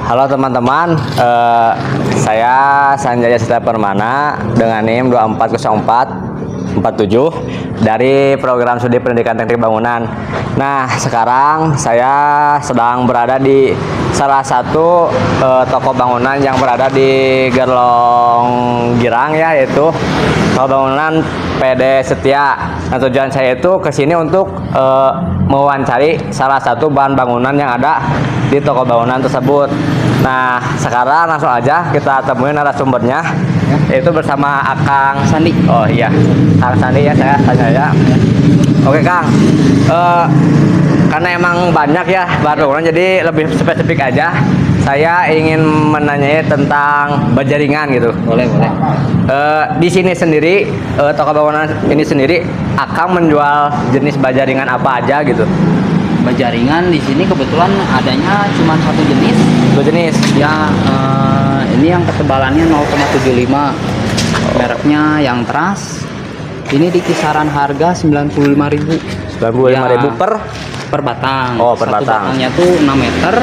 Halo teman-teman, saya Sanjaya Setia Permana dengan NIM 240447 dari program studi pendidikan teknik bangunan. Nah, sekarang saya sedang berada di salah satu toko bangunan yang berada di Gerlong Girang ya, yaitu toko bangunan PD Setia. Nah, tujuan saya itu ke sini untuk mewawancari salah satu bahan bangunan yang ada di toko bangunan tersebut. Nah, sekarang langsung aja kita temuin narasumbernya, yaitu bersama Akang Sandi. Oh iya, Kang Sandi ya, saya tanya ya. Oke Kang, karena emang banyak ya bahan bangunan, jadi lebih spesifik aja. Saya ingin menanyai tentang bajaringan gitu. Boleh. Di sini sendiri, toko bangunan ini sendiri, Akang menjual jenis bajaringan apa aja gitu? Bajaringan di sini kebetulan adanya cuma satu jenis. Dua jenis. Ya, ini yang ketebalannya 0,75. Mereknya yang Trust. Ini di kisaran harga 95.000. 95.000 per batang. Oh, per Satu batang. batangnya tuh 6 meter,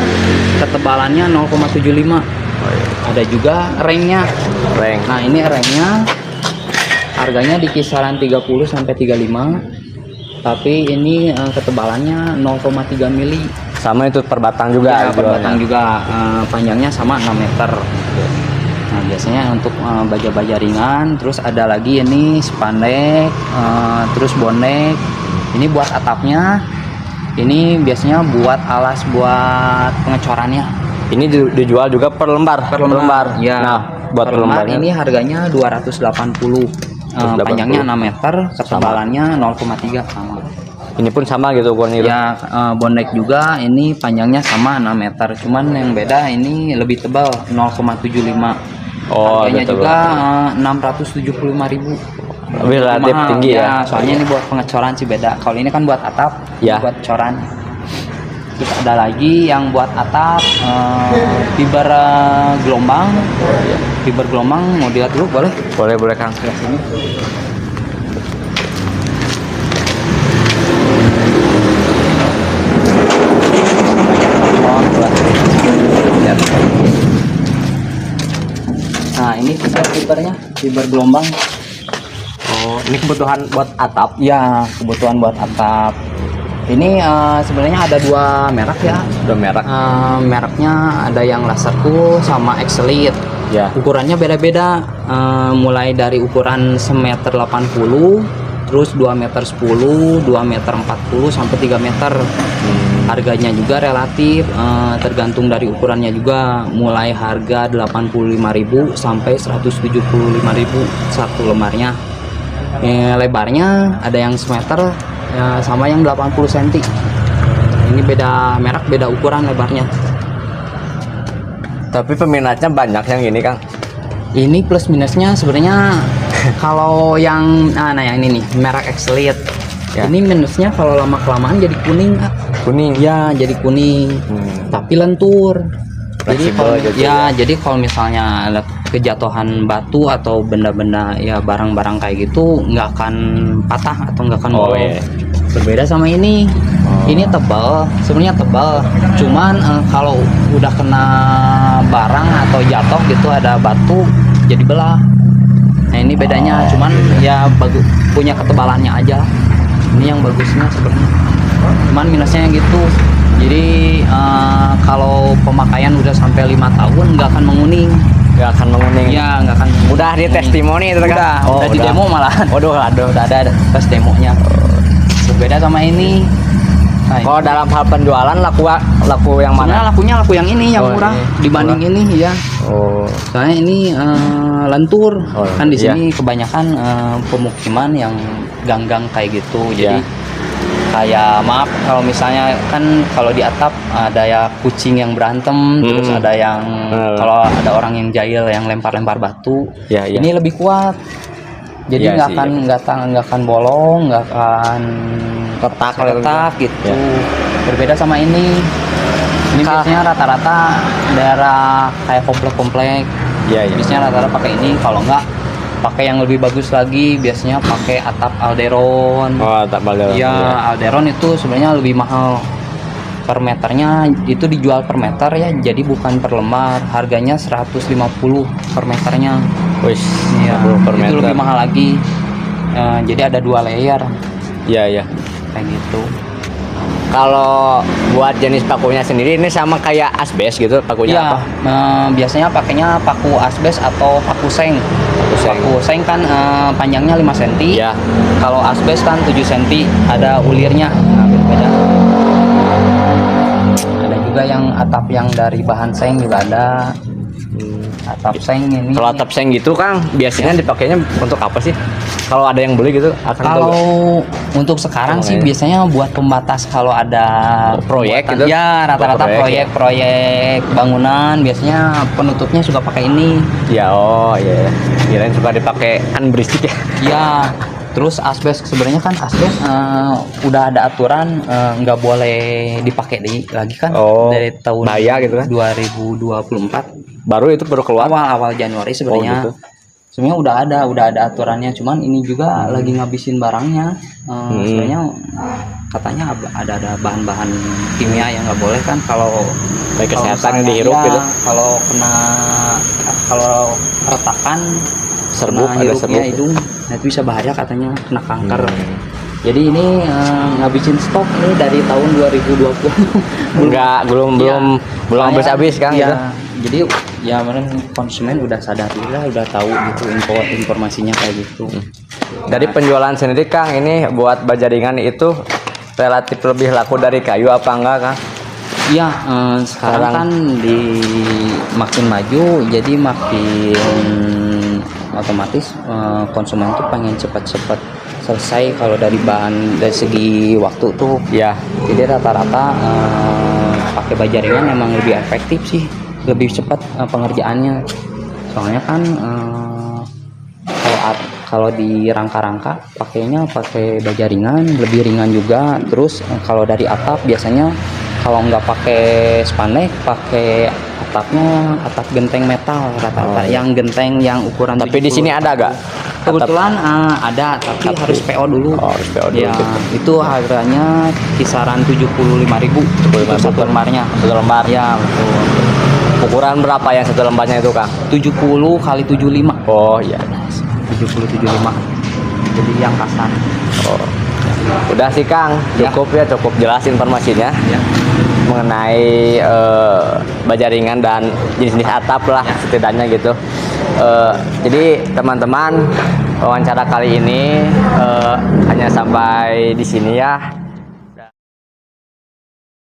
ketebalannya 0,75. Ada juga ringnya. Ring. Nah, ini ringnya harganya di kisaran 30 sampai 35. Tapi ini ketebalannya 0,3 mili. Sama itu per batang juga. Ya, per batang juga. Panjangnya sama 6 meter. Nah, biasanya untuk baja-baja ringan. Terus ada lagi ini spandek, terus bonek. Ini buat atapnya. Ini biasanya buat alas buat pengecorannya. Ini dijual juga per lembar. Ya. Nah, buat per lembar lembarnya ini harganya 280. Panjangnya 6 meter, ketebalannya 0,3 sama. ini pun sama gitu ukurannya. Ya, bonek juga ini panjangnya sama 6 meter. Cuman yang beda ini lebih tebal 0,75. Oh, harganya betul. juga 675.000. Lebih relatif Mahal. tinggi ya. Soalnya ini buat pengecoran sih beda. Kalau ini kan buat atap, Ya. ini buat coran. Terus ada lagi yang buat atap fiber gelombang. Fiber gelombang mau dilihat dulu boleh? Boleh Kang. Sebelah sini. Lihat. Nah, ini fibernya, fiber gelombang. Oh, ini kebutuhan buat atap. Ya, kebutuhan buat atap. Ini sebenarnya ada dua merek ya. Udah merek. Mereknya ada yang Lasercool sama Excelite. Ya. Ukurannya beda-beda. Mulai dari ukuran 1,80 m, terus 2,10 m, 2,40 m sampai 3 meter. Harganya juga relatif tergantung dari ukurannya juga. Mulai harga 85.000 sampai 175.000 satu lembarnya. Lebarnya ada yang semeter sama yang 80 cm. Ini beda merek, beda ukuran lebarnya. Tapi peminatnya banyak yang ini Kang. Ini plus minusnya sebenarnya kalau yang yang ini nih merek Excelite. Ya. Ini minusnya kalau lama kelamaan jadi kuning, Kak. Kuning. Ya, jadi kuning. Tapi lentur. Jadi Fleksibel kalau gitu jadi kalau misalnya ada kejatuhan batu atau benda-benda ya barang-barang kayak gitu nggak akan patah atau nggak akan bolong. Iya. Berbeda sama ini. Ini tebal, sebenarnya tebal. Cuman kalau udah kena barang atau jatuh gitu ada batu jadi belah. Nah, ini bedanya. Cuman ya bagus punya ketebalannya aja. Ini yang bagusnya sebenarnya. Cuman minusnya gitu. Jadi kalau pemakaian udah sampai 5 tahun nggak akan menguning. Nggak akan menguning. Ya, nggak akan. Udah di testimoni itu Kang. Udah di demo malahan. Waduh, Udah ada tes demonya. Berbeda sama ini. Nah, kalau dalam hal penjualan laku yang sebenarnya mana? lakunya laku yang ini yang Oh, murah ini. dibanding ini ya. Oh. Soalnya ini lentur. Oh, Kan di iya. sini kebanyakan pemukiman yang gang-gang kayak gitu. Jadi Iya. kayak maaf kalau misalnya kan kalau di atap ada ya kucing yang berantem, terus ada yang kalau ada orang yang jahil yang lempar-lempar batu. Ya, iya. Ini lebih kuat. Jadi Iya nggak sih, akan nggak akan bolong, nggak akan retak gitu. Ya. Berbeda sama ini. Ini biasanya rata-rata daerah kayak komplek-komplek. Iya. Biasanya rata-rata pakai ini. Kalau nggak pakai yang lebih bagus lagi, biasanya pakai atap Alderon. Oh, atap Alderon. Iya, Alderon itu sebenarnya lebih mahal. Per meternya itu dijual per meter ya, jadi bukan per lembar. Harganya 150 per meternya. Wis, Iya, 50 per itu meter. lebih mahal lagi. Jadi ada 2 layer Iya, iya. kayak gitu. Kalau buat jenis pakunya sendiri ini sama kayak asbes gitu pakunya Iya, apa? biasanya pakainya paku asbes atau paku seng. seng. Paku seng kan panjangnya 5 cm. Iya. Kalau asbes kan 7 cm, ada ulirnya. Nah, beda-beda. Ada juga yang atap yang dari bahan seng juga ada. Atap seng ini. Kalau atap seng gitu Kang, biasanya dipakainya untuk apa sih? Kalau ada yang beli gitu, Akang tahu Kalau nggak? untuk sekarang Oh, sih iya. biasanya buat pembatas kalau ada Proyek pembuatan- gitu? Ya, rata-rata Proyek, proyek bangunan biasanya penutupnya suka pakai ini. Ya, oh iya. Kirain suka dipakai berisik ya. Ya, terus asbes sebenarnya kan asbes udah ada aturan nggak boleh dipakai lagi kan Oh, dari tahun bahaya gitu kan? 2024 Baru itu baru keluar. awal Januari sebenarnya. gitu. Sebenarnya udah ada aturannya, cuman ini juga lagi ngabisin barangnya. Sebenarnya katanya ada bahan-bahan kimia yang nggak boleh kan kalau Baik kalau kesehatan yang misalnya, dihirup ya, gitu. kalau retakan Serbuk, kena ada hirupnya serbuk. hidung, nah itu bisa bahaya katanya kena kanker. Hmm. Jadi ini ngabisin stok ini dari tahun 2020. Enggak, belum Iya. habis habis Kang Iya. gitu. Jadi ya mungkin konsumen udah sadar lah, udah tahu gitu informasinya kayak gitu. Dari penjualan sendiri Kang, ini buat bajaringan itu relatif lebih laku dari kayu apa enggak Kang? Iya, sekarang kan makin maju, jadi makin otomatis konsumen tuh pengen cepat-cepat selesai kalau dari segi waktu tuh. Ya, Jadi rata-rata pakai baja ringan emang lebih efektif sih, lebih cepat pengerjaannya. Soalnya kan kalau di rangka-rangka pakainya pakai baja ringan, lebih ringan juga. Terus kalau dari atap biasanya kalau nggak pakai spandek, pakai atap genteng metal rata-rata. Yang genteng yang ukuran. tapi di sini ada gak? Kebetulan ada, tapi harus PO dulu. Oh, harus PO dulu. Ya, itu harganya kisaran 75.000 untuk satu lembarnya. Satu lembar. Ya, betul. Ukuran berapa yang satu lembarnya itu Kang? 70 kali 75. Oh iya. 70-75. Jadi yang kasar. Oh. Udah sih Kang, cukup ya, cukup jelas informasinya Ya. mengenai baja ringan dan jenis-jenis atap lah setidaknya gitu. Jadi teman-teman, wawancara kali ini hanya sampai di sini ya.